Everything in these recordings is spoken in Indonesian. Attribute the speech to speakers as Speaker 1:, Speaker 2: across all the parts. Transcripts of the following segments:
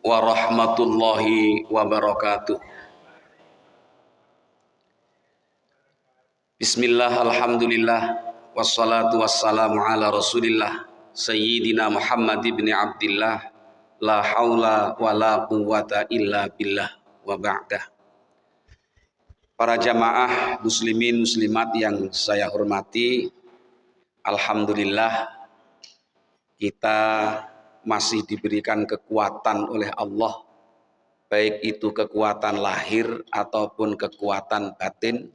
Speaker 1: warahmatullahi wabarakatuh. Bismillah, alhamdulillah, wassalatu wassalamu ala rasulillah Sayyidina Muhammad ibn Abdillah, la haula wa la quwwata illa billah wa ba'dah. Para jamaah muslimin muslimat yang saya hormati, alhamdulillah kita masih diberikan kekuatan oleh Allah, baik itu kekuatan lahir ataupun kekuatan batin,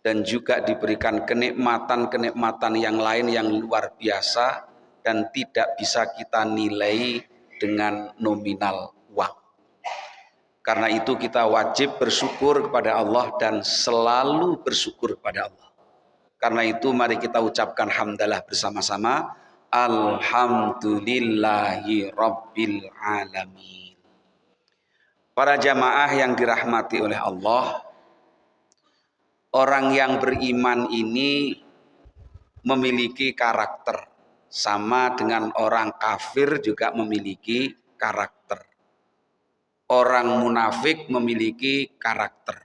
Speaker 1: dan juga diberikan kenikmatan-kenikmatan yang lain yang luar biasa dan tidak bisa kita nilai dengan nominal uang. Karena itu kita wajib bersyukur kepada Allah dan selalu bersyukur kepada Allah. Karena itu mari kita ucapkan hamdalah bersama-sama. Alhamdulillahi Rabbil Alamin. Para jamaah yang dirahmati oleh Allah, orang yang beriman ini memiliki karakter, sama dengan orang kafir juga memiliki karakter. Orang munafik memiliki karakter.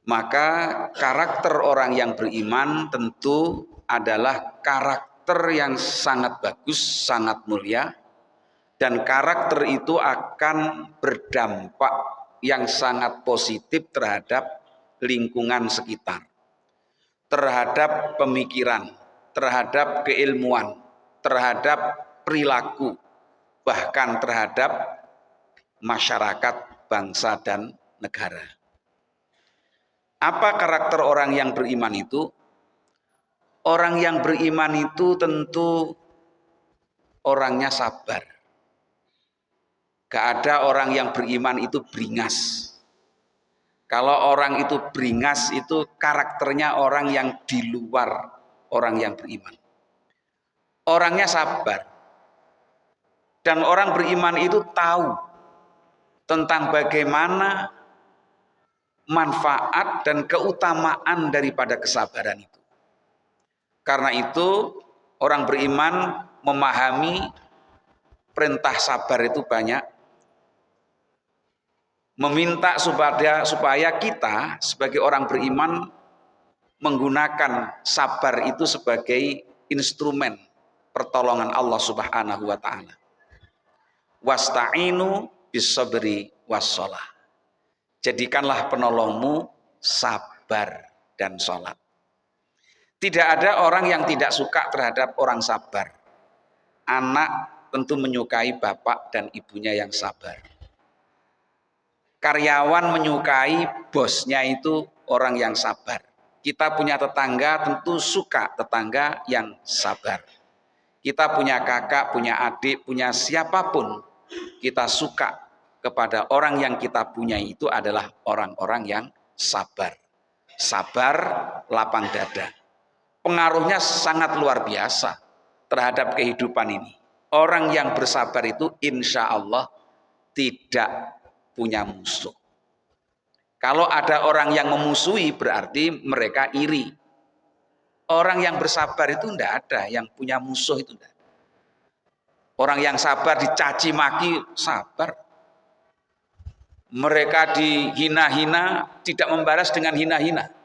Speaker 1: Maka karakter orang yang beriman tentu adalah karakter yang sangat bagus, sangat mulia, dan karakter itu akan berdampak yang sangat positif terhadap lingkungan sekitar, terhadap pemikiran, terhadap keilmuan, terhadap perilaku, bahkan terhadap masyarakat, bangsa, dan negara. Apa karakter orang yang beriman itu? Orang yang beriman itu tentu orangnya sabar. Gak ada orang yang beriman itu beringas. Kalau orang itu beringas itu karakternya orang yang di luar orang yang beriman. Orangnya sabar. Dan orang beriman itu tahu tentang bagaimana manfaat dan keutamaan daripada kesabaran itu. Karena itu orang beriman memahami perintah sabar itu banyak, meminta supaya kita sebagai orang beriman menggunakan sabar itu sebagai instrumen pertolongan Allah Subhanahu wa taala. Wasta'inu bis-sabri was-shalah. Jadikanlah penolongmu sabar dan sholat. Tidak ada orang yang tidak suka terhadap orang sabar. Anak tentu menyukai bapak dan ibunya yang sabar. Karyawan menyukai bosnya itu orang yang sabar. Kita punya tetangga tentu suka tetangga yang sabar. Kita punya kakak, punya adik, punya siapapun, kita suka kepada orang yang kita punya itu adalah orang-orang yang sabar. Sabar, lapang dada. Pengaruhnya sangat luar biasa terhadap kehidupan ini. Orang yang bersabar itu insya Allah tidak punya musuh. Kalau ada orang yang memusuhi berarti mereka iri. Orang yang bersabar itu tidak ada yang punya musuh, itu tidak. Orang yang sabar dicaci maki sabar. Mereka dihina-hina tidak membalas dengan hina-hina.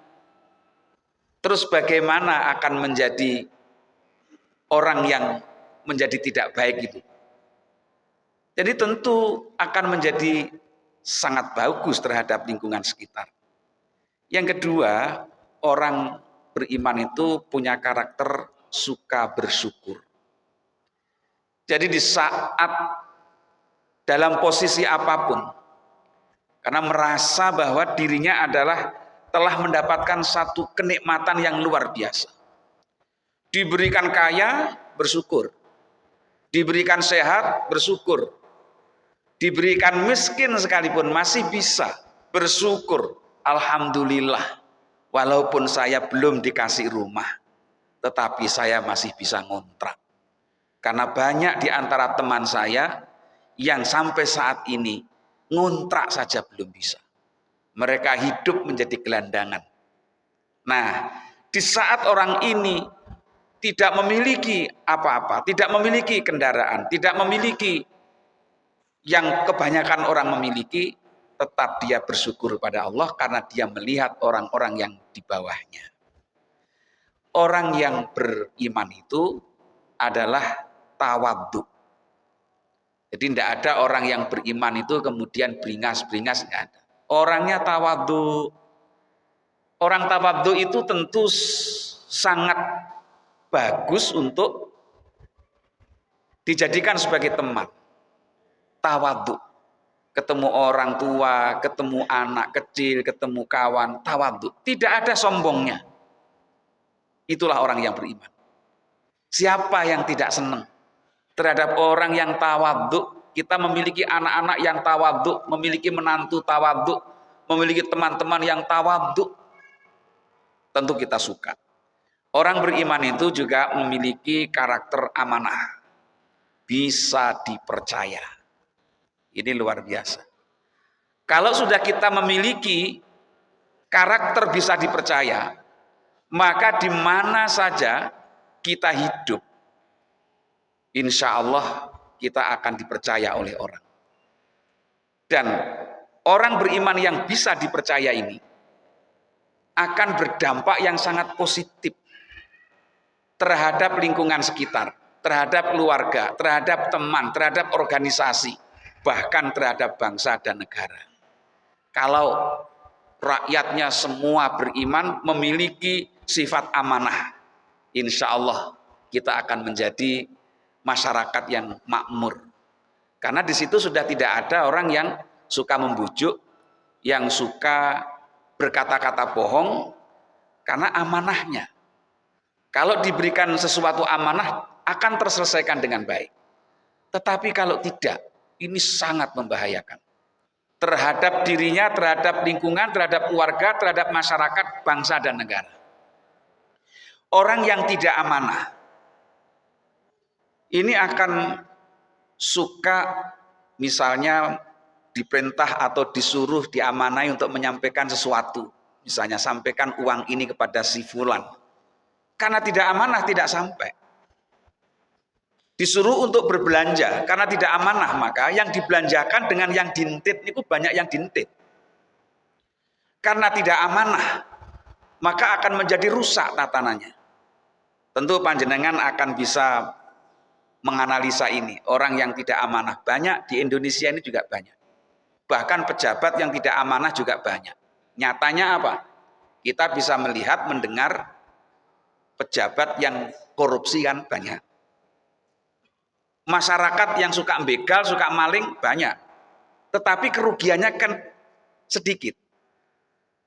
Speaker 1: Terus bagaimana akan menjadi orang yang menjadi tidak baik itu? Jadi tentu akan menjadi sangat bagus terhadap lingkungan sekitar. Yang kedua, orang beriman itu punya karakter suka bersyukur. Jadi di saat dalam posisi apapun, karena merasa bahwa dirinya adalah telah mendapatkan satu kenikmatan yang luar biasa. Diberikan kaya, bersyukur. Diberikan sehat, bersyukur. Diberikan miskin sekalipun masih bisa bersyukur. Alhamdulillah, walaupun saya belum dikasih rumah, tetapi saya masih bisa ngontrak. Karena banyak di antara teman saya yang sampai saat ini ngontrak saja belum bisa. Mereka hidup menjadi gelandangan. Nah, di saat orang ini tidak memiliki apa-apa, tidak memiliki kendaraan, tidak memiliki
Speaker 2: yang kebanyakan orang memiliki, tetap dia bersyukur pada Allah karena dia melihat orang-orang yang di bawahnya. Orang yang beriman itu adalah tawadhu. Jadi tidak ada orang yang beriman itu kemudian beringas-beringas, tidak ada. Orangnya tawadhu. Orang tawadhu itu tentu sangat bagus untuk dijadikan sebagai teman. Tawadhu. Ketemu orang tua, ketemu anak kecil, ketemu kawan, tawadhu. Tidak ada sombongnya. Itulah orang yang beriman. Siapa yang tidak senang terhadap orang yang tawadhu? Kita memiliki anak-anak yang tawadhu, memiliki menantu tawadhu, memiliki teman-teman yang tawadhu. Tentu kita suka. Orang beriman itu juga memiliki karakter amanah. Bisa dipercaya. Ini luar biasa. Kalau sudah kita memiliki karakter bisa dipercaya, maka di mana saja kita hidup, insya Allah kita akan dipercaya oleh orang. Dan orang beriman yang bisa dipercaya ini akan berdampak yang sangat positif terhadap lingkungan sekitar, terhadap keluarga, terhadap teman, terhadap organisasi, bahkan terhadap bangsa dan negara. Kalau rakyatnya semua beriman, memiliki sifat amanah, insya Allah kita akan menjadi masyarakat yang makmur. Karena di situ sudah tidak ada orang yang suka membujuk, yang suka berkata-kata bohong, karena amanahnya. Kalau diberikan sesuatu amanah, akan terselesaikan dengan baik. Tetapi kalau tidak, ini sangat membahayakan. Terhadap dirinya, terhadap lingkungan, terhadap keluarga, terhadap masyarakat, bangsa, dan negara. Orang yang tidak amanah, ini akan suka misalnya diperintah atau disuruh diamanai untuk menyampaikan sesuatu. Misalnya sampaikan uang ini kepada si fulan. Karena tidak amanah tidak sampai. Disuruh untuk berbelanja karena tidak amanah, maka yang dibelanjakan dengan yang dintit itu banyak yang dintit. Karena tidak amanah, maka akan menjadi rusak tatanannya. Tentu panjenengan akan bisa menganalisa ini. Orang yang tidak amanah banyak, di Indonesia ini juga banyak. Bahkan pejabat yang tidak amanah juga banyak. Nyatanya apa? Kita bisa melihat, mendengar pejabat yang korupsi kan banyak. Masyarakat yang suka begal, suka maling banyak. Tetapi kerugiannya kan sedikit.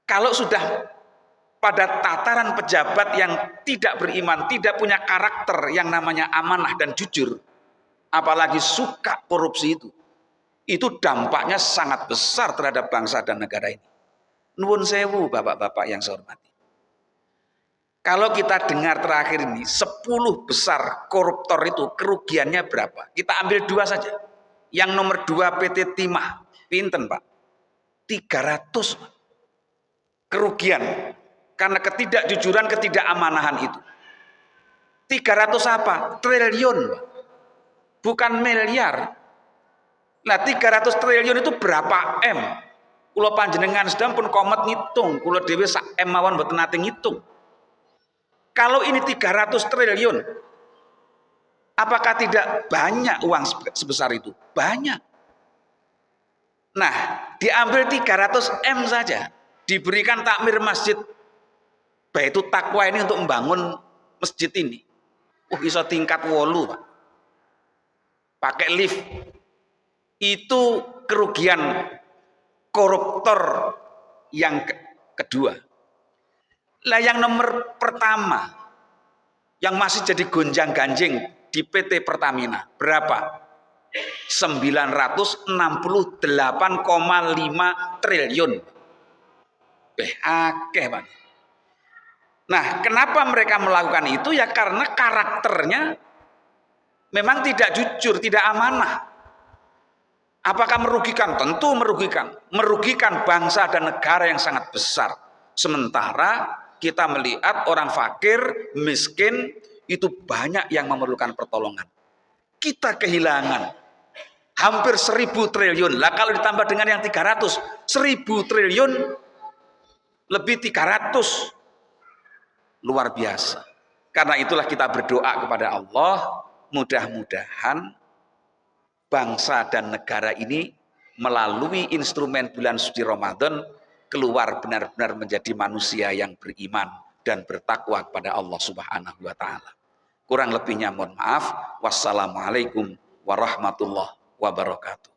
Speaker 2: Kalau sudah pada tataran pejabat yang tidak beriman, tidak punya karakter yang namanya amanah dan jujur, apalagi suka korupsi itu dampaknya sangat besar terhadap bangsa dan negara ini. Nuwun sewu bapak-bapak yang saya hormati. Kalau kita dengar terakhir ini, 10 besar koruptor itu kerugiannya berapa? Kita ambil 2 saja. Yang nomor 2 PT Timah. Pinten Pak? 300 kerugian. Karena ketidakjujuran, ketidakαμanahan itu. 300 apa? Triliun. Bukan miliar. Nah 300 triliun itu berapa M? Kula panjenengan sedang pun komet ngitung. Kula dhewe sak M mawon mboten nate ngitung. Kalau ini 300 triliun, apakah tidak banyak uang sebesar itu? Banyak. Nah, diambil 300 M saja, diberikan takmir masjid Baitul Taqwa ini untuk membangun masjid ini. Iso tingkat 8, Pak. Pakai lift. Itu kerugian koruptor yang kedua. Lah yang nomor pertama yang masih jadi gonjang-ganjing di PT Pertamina berapa? 968,5 triliun. Akeh, Pak. Nah, kenapa mereka melakukan itu? Ya karena karakternya memang tidak jujur, tidak amanah. Apakah merugikan? Tentu merugikan. Merugikan bangsa dan negara yang sangat besar. Sementara kita melihat orang fakir, miskin, itu banyak yang memerlukan pertolongan. Kita kehilangan hampir 1.000 triliun. Lah kalau ditambah dengan yang 300, 1.000 triliun lebih 300. Luar biasa. Karena itulah kita berdoa kepada Allah, mudah-mudahan bangsa dan negara ini melalui instrumen bulan suci Ramadan keluar benar-benar menjadi manusia yang beriman dan bertakwa kepada Allah Subhanahu wa taala. Kurang lebihnya mohon maaf. Wassalamualaikum warahmatullahi wabarakatuh.